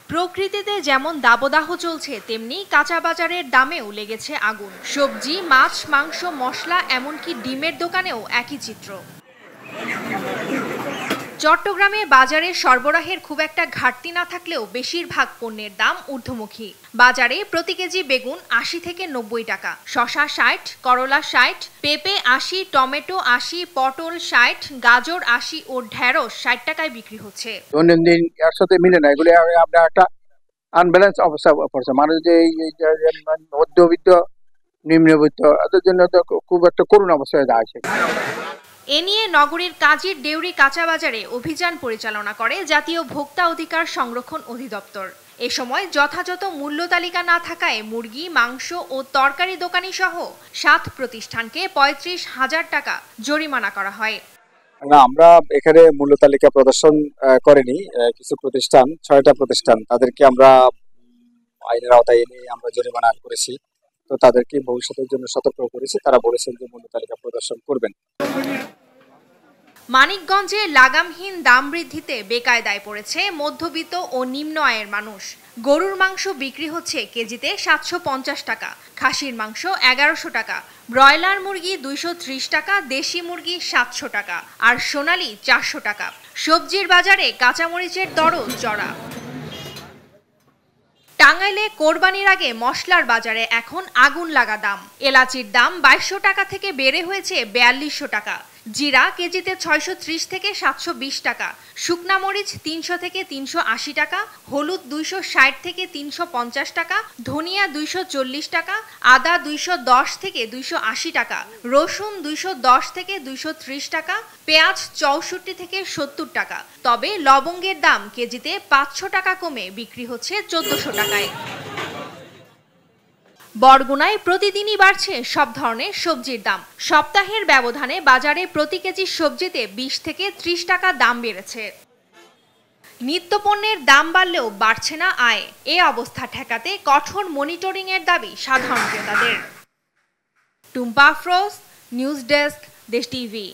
প্রকৃতিতে যেমন দাবদাহ চলছে তেমনি কাঁচা বাজারের দামেও লেগেছে আগুন। সবজি, মাছ, মাংস, মশলা এমনকি ডিমের দোকানেও একই চিত্র। চট্টগ্রামে বাজারে সরবরাহের খুব একটা ঘাটতি না থাকলেও বেশিরভাগ পণ্যের দাম ঊর্ধ্বমুখী। বাজারে প্রতি কেজি বেগুন ৮০ থেকে ৯০ টাকা, শসা ৬০, করলা ৬০, পেঁপে ৮০, টমেটো ৮০, পটল ৬০, গাজর ৮০ ও ঢেঁড়স ৬০ টাকায় বিক্রি হচ্ছে। দৈনন্দিন এর সাথে মিলে না, এগুলি আমরা একটা আনব্যালেন্স অবস্থা পড়ছে। মানুষ যে মধ্যবিত্ত, নিম্নবিত্ত, এদের জন্য তো খুব একটা করুণ অবস্থায় দাঁড়াচ্ছে। এ নিয়ে নগরীর কাজীর ডেউরি কাঁচা বাজারে অভিযান পরিচালনা করে জাতীয় ভোক্তা অধিকার সংরক্ষণ অধিদপ্তর। এ সময় যথাযথ মূল্য তালিকা না থাকায় মুরগি, মাংস ও তরকারি দোকানি সহ ৭ প্রতিষ্ঠানকে ৩৫,০০০ টাকা জরিমানা করা হয়। আমরা এখানে মূল্য তালিকা প্রদর্শন করিনি। কিছু প্রতিষ্ঠান, ৬টা প্রতিষ্ঠান, তাদেরকে আমরা আইনের আওতায় এনে আমরা জরিমানা করেছি। তো তাদেরকে ভবিষ্যতের জন্য সতর্ক করেছি। তারা বলেছেন যে মূল্য তালিকা প্রদর্শন করবেন। মানিকগঞ্জে লাগামহীন দাম বৃদ্ধিতে বেকায়দায় পড়েছে মধ্যবিত্ত ও নিম্ন আয়ের মানুষ। গরুর মাংস বিক্রি হচ্ছে কেজিতে ৭৫০ টাকা, খাসির মাংস ১১০০ টাকা, ব্রয়লার মুরগি ২৩০ টাকা, দেশি মুরগি ৭০০ টাকা আর সোনালী ৪০০ টাকা। সবজির বাজারে কাঁচামরিচের দরও চড়া। টাঙ্গাইলে কোরবানির আগে মশলার বাজারে এখন আগুন লাগা দাম। এলাচির দাম ২২০০ টাকা থেকে বেড়ে হয়েছে ৪২০০ টাকা, জিরা কেজিতে ৬৩০ থেকে ৭২০ টাকা, শুকনা মরিচ ৩০০ থেকে ৩৮০ টাকা, হলুদ ২৬০ থেকে ৩৫০ টাকা, ধনিয়া ২৪০ টাকা, আদা ২১০ থেকে ২৮০ টাকা, রসুন ২১০ থেকে ২৩০ টাকা, পেঁয়াজ ৬৪ থেকে ৭০ টাকা। তবে লবঙ্গের দাম কেজিতে ৫০০ টাকা কমে বিক্রি হচ্ছে ১৪০০ টাকায়। বরগুনায় প্রতিদিনই বাড়ছে সব ধরনের সবজির দাম। সপ্তাহের ব্যবধানে বাজারে প্রতি কেজি সবজিতে ২০ থেকে ৩০ টাকা দাম বেড়েছে। নিত্যপণ্যের দাম বাড়লেও বাড়ছে না আয়। এ অবস্থা ঠেকাতে কঠোর মনিটরিং এর দাবি সাধারণ ক্রেতাদের। টুম্পা আফরোজ, নিউজ ডেস্ক, দেশ টিভি।